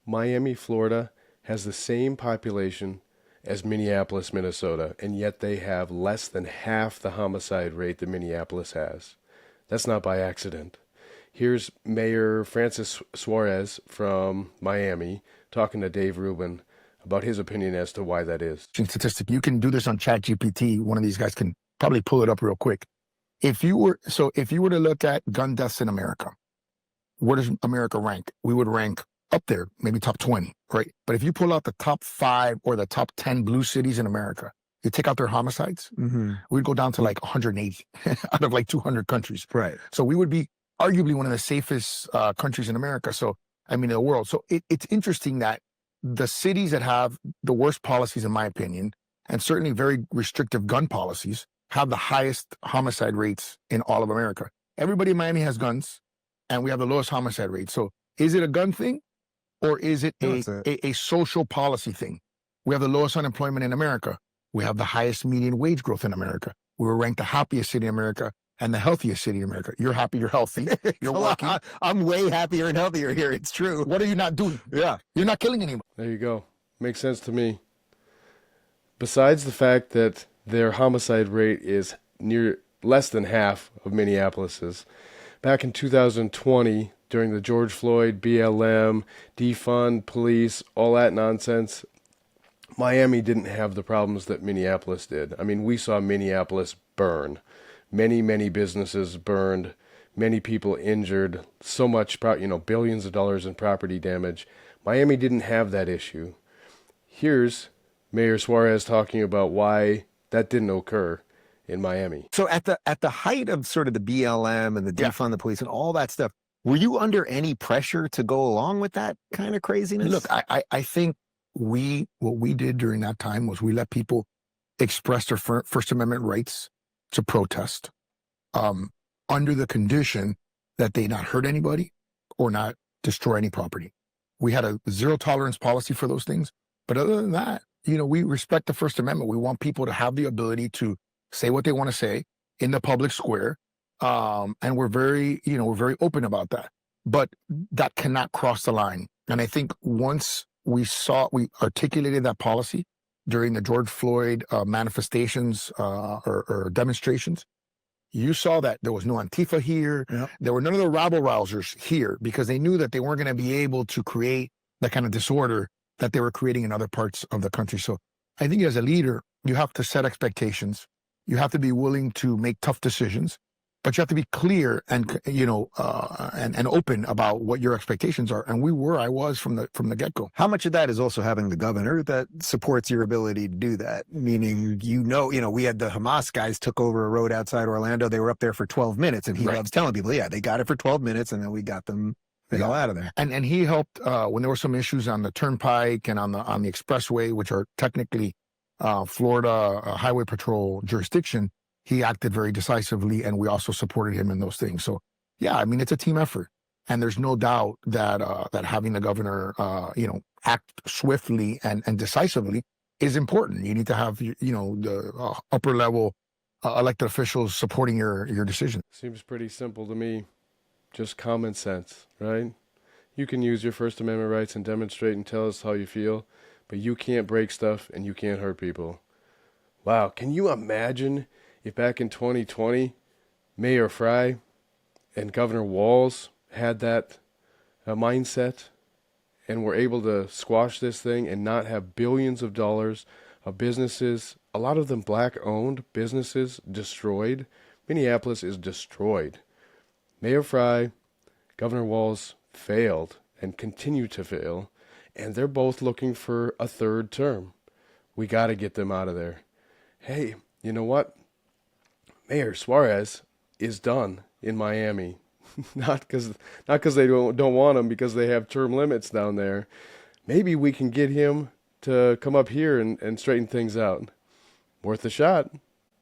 Miami, Florida has the same population as Minneapolis, Minnesota, and yet they have less than half the homicide rate that Minneapolis has. That's not by accident. Here's Mayor Francis Suarez from Miami talking to Dave Rubin about his opinion as to why that is. Statistic. You can do this on ChatGPT. One of these guys can probably pull it up real quick. If you were to look at gun deaths in America, where does America rank? We would rank up there, maybe top 20, right? But if you pull out the top 5 or the top 10 blue cities in America, you take out their homicides, we'd go down to like 180 out of like 200 countries. Right. So we would be arguably one of the safest countries in America. So, I mean, in the world. So it's interesting that the cities that have the worst policies, in my opinion, and certainly very restrictive gun policies, have the highest homicide rates in all of America. Everybody in Miami has guns, and we have the lowest homicide rate. So is it a gun thing, or is it a social policy thing? We have the lowest unemployment in America. We have the highest median wage growth in America. We were ranked the happiest city in America and the healthiest city in America. You're happy, you're healthy, you're working. I'm way happier and healthier here. It's true. What are you not doing? Yeah. You're not killing anyone. There you go. Makes sense to me. Besides the fact that their homicide rate is near less than half of Minneapolis's, back in 2020, during the George Floyd, BLM, defund police, all that nonsense, Miami didn't have the problems that Minneapolis did. I mean, we saw Minneapolis burn. Many, many businesses burned, many people injured, so much, billions of dollars in property damage. Miami didn't have that issue. Here's Mayor Suarez talking about why that didn't occur in Miami. So at the height of sort of the BLM and the defund the police and all that stuff, were you under any pressure to go along with that kind of craziness? Look, I think what we did during that time was we let people express their First Amendment rights to protest under the condition that they not hurt anybody or not destroy any property. We had a zero tolerance policy for those things. But other than that, we respect the First Amendment. We want people to have the ability to say what they want to say in the public square. And we're very open about that. But that cannot cross the line. And I think once we articulated that policy during the George Floyd manifestations or demonstrations, you saw that there was no Antifa here. Yep. There were none of the rabble-rousers here because they knew that they weren't going to be able to create that kind of disorder that they were creating in other parts of the country. So I think as a leader, you have to set expectations. You have to be willing to make tough decisions, but you have to be clear and and open about what your expectations are. And I was from the get-go. How much of that is also having the governor that supports your ability to do that? Meaning, we had the Hamas guys took over a road outside Orlando. They were up there for 12 minutes, and he loves telling people, yeah, they got it for 12 minutes, and then we got them all out of there. And he helped when there were some issues on the turnpike and on the expressway, which are technically Florida Highway Patrol jurisdiction. He acted very decisively, and we also supported him in those things. So, yeah, I mean, it's a team effort, and there's no doubt that having the governor, act swiftly and decisively is important. You need to have, the upper level elected officials supporting your decision. Seems pretty simple to me. Just common sense, right? You can use your First Amendment rights and demonstrate and tell us how you feel, but you can't break stuff and you can't hurt people. Wow, can you imagine if back in 2020, Mayor Fry and Governor Walz had that mindset and were able to squash this thing and not have billions of dollars of businesses, a lot of them black-owned businesses, destroyed? Minneapolis is destroyed. Mayor Fry, Governor Walz failed and continue to fail, and they're both looking for a third term. We got to get them out of there. Hey, you know what? Mayor Suarez is done in Miami. not because they don't want him, because they have term limits down there. Maybe we can get him to come up here and straighten things out. Worth a shot.